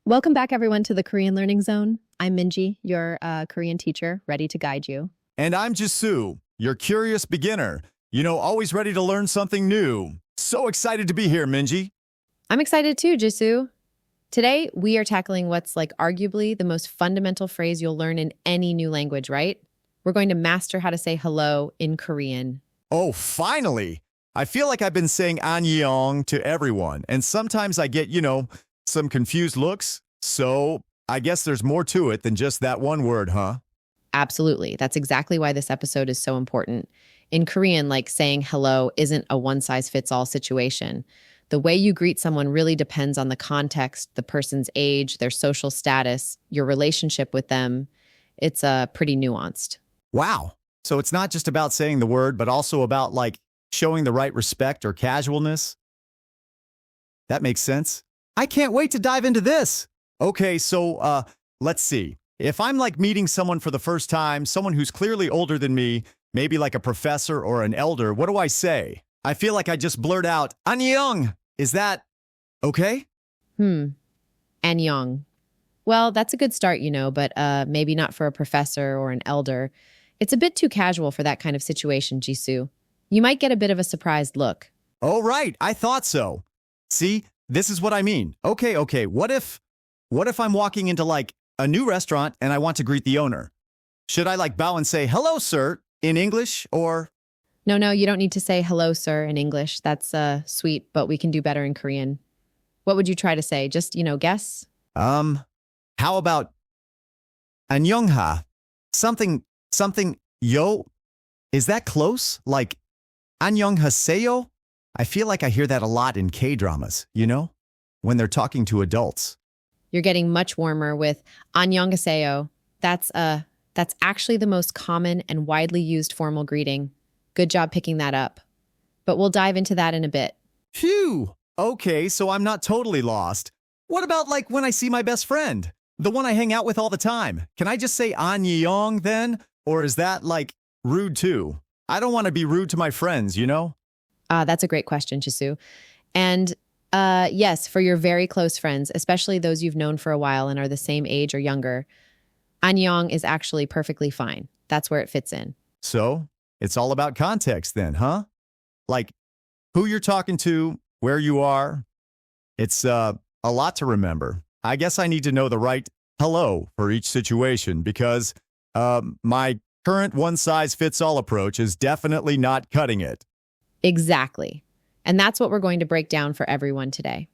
Welcome back, everyone, to the Korean Learning Zone. I'm Minji, your Korean teacher, ready to guide you. And I'm Jisoo, your curious beginner. Always ready to learn something new. So excited to be here, Minji. I'm excited too, Jisoo. Today, we are tackling what's arguably the most fundamental phrase you'll learn in any new language, right? We're going to master how to say hello in Korean. Oh, finally! I feel like I've been saying Annyeong to everyone, and sometimes I get, some confused looks. So I guess there's more to it than just that one word, huh? Absolutely. That's exactly why this episode is so important. In Korean, saying hello isn't a one-size-fits-all situation. The way you greet someone really depends on the context, the person's age, their social status, your relationship with them. It's pretty nuanced. Wow. So it's not just about saying the word, but also about, showing the right respect or casualness? That makes sense. I can't wait to dive into this. Okay, so let's see. If I'm meeting someone for the first time, someone who's clearly older than me, maybe a professor or an elder, what do I say? I feel like I just blurt out, Annyeong! Is that okay? Annyeong. Well, that's a good start, but maybe not for a professor or an elder. It's a bit too casual for that kind of situation, Jisoo. You might get a bit of a surprised look. Oh, right. I thought so. See, this is what I mean. Okay. What if I'm walking into a new restaurant and I want to greet the owner? Should I bow and say, hello, sir, in English or? No, you don't need to say hello, sir, in English. That's sweet, but we can do better in Korean. What would you try to say? Just, guess? How about Annyeongha? Something, yo? Is that close? Annyeonghaseyo? I feel like I hear that a lot in K-dramas, when they're talking to adults. You're getting much warmer with Annyeonghaseyo. That's actually the most common and widely used formal greeting. Good job picking that up. But we'll dive into that in a bit. Phew! Okay, so I'm not totally lost. What about when I see my best friend? The one I hang out with all the time. Can I just say Annyeong then? Or is that rude too? I don't want to be rude to my friends, That's a great question, Jisoo. And yes, for your very close friends, especially those you've known for a while and are the same age or younger, Annyeong is actually perfectly fine. That's where it fits in. So, it's all about context then, huh? Who you're talking to, where you are. It's a lot to remember. I guess I need to know the right hello for each situation because my current one-size-fits-all approach is definitely not cutting it. Exactly. And that's what we're going to break down for everyone today.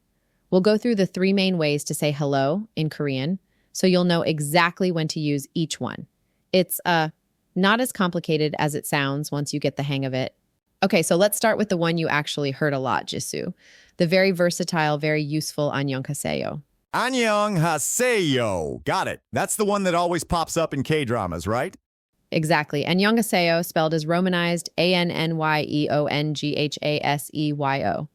We'll go through the three main ways to say hello in Korean, so you'll know exactly when to use each one. It's not as complicated as it sounds once you get the hang of it. Okay, so let's start with the one you actually heard a lot, Jisoo. The very versatile, very useful Annyeonghaseyo. Annyeonghaseyo. Got it. That's the one that always pops up in K-dramas, right? Exactly. Annyeonghaseyo, spelled as romanized Annyeonghaseyo.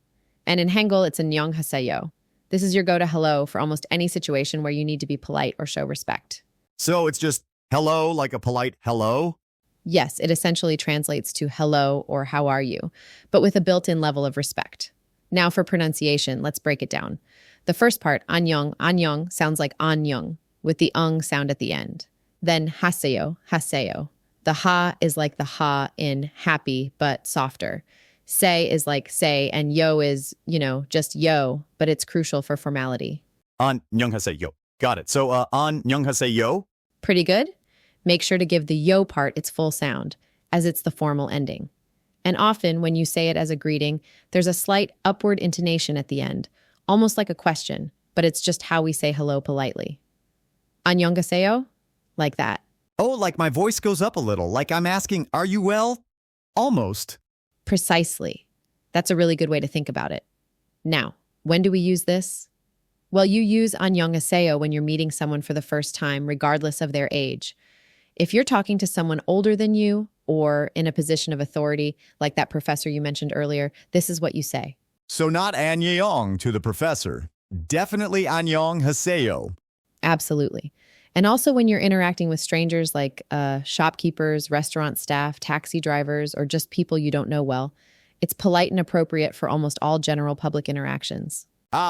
And in Hangul, it's Annyeonghaseyo. This is your go-to hello for almost any situation where you need to be polite or show respect. So it's just hello, like a polite hello? Yes, it essentially translates to hello or how are you, but with a built-in level of respect. Now for pronunciation, let's break it down. The first part, annyeong, sounds like annyeong, with the ung sound at the end. Then haseyo. The ha is like the ha in happy, but softer. Say is like say, and yo is, just yo, but it's crucial for formality. Annyeonghaseyo. Got it. So, annyeonghaseyo? Pretty good? Make sure to give the yo part its full sound, as it's the formal ending. And often, when you say it as a greeting, there's a slight upward intonation at the end, almost like a question, but it's just how we say hello politely. Annyeonghaseyo? Like that. Oh, my voice goes up a little, like I'm asking, are you well? Almost. Precisely. That's a really good way to think about it. Now, when do we use this? Well, you use Annyeonghaseyo when you're meeting someone for the first time, regardless of their age. If you're talking to someone older than you or in a position of authority, like that professor you mentioned earlier, this is what you say. So not Annyeong to the professor. Definitely Annyeonghaseyo. Absolutely. And also when you're interacting with strangers like shopkeepers, restaurant staff, taxi drivers, or just people you don't know well, it's polite and appropriate for almost all general public interactions.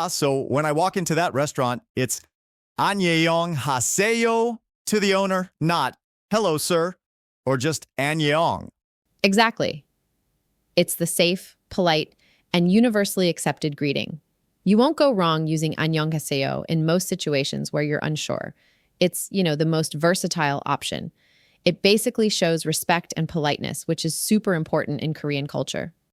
So when I walk into that restaurant, it's Annyeonghaseyo to the owner, not hello, sir, or just Annyeong. Exactly. It's the safe, polite, and universally accepted greeting. You won't go wrong using Annyeonghaseyo in most situations where you're unsure. It's, the most versatile option. It basically shows respect and politeness, which is super important in Korean culture.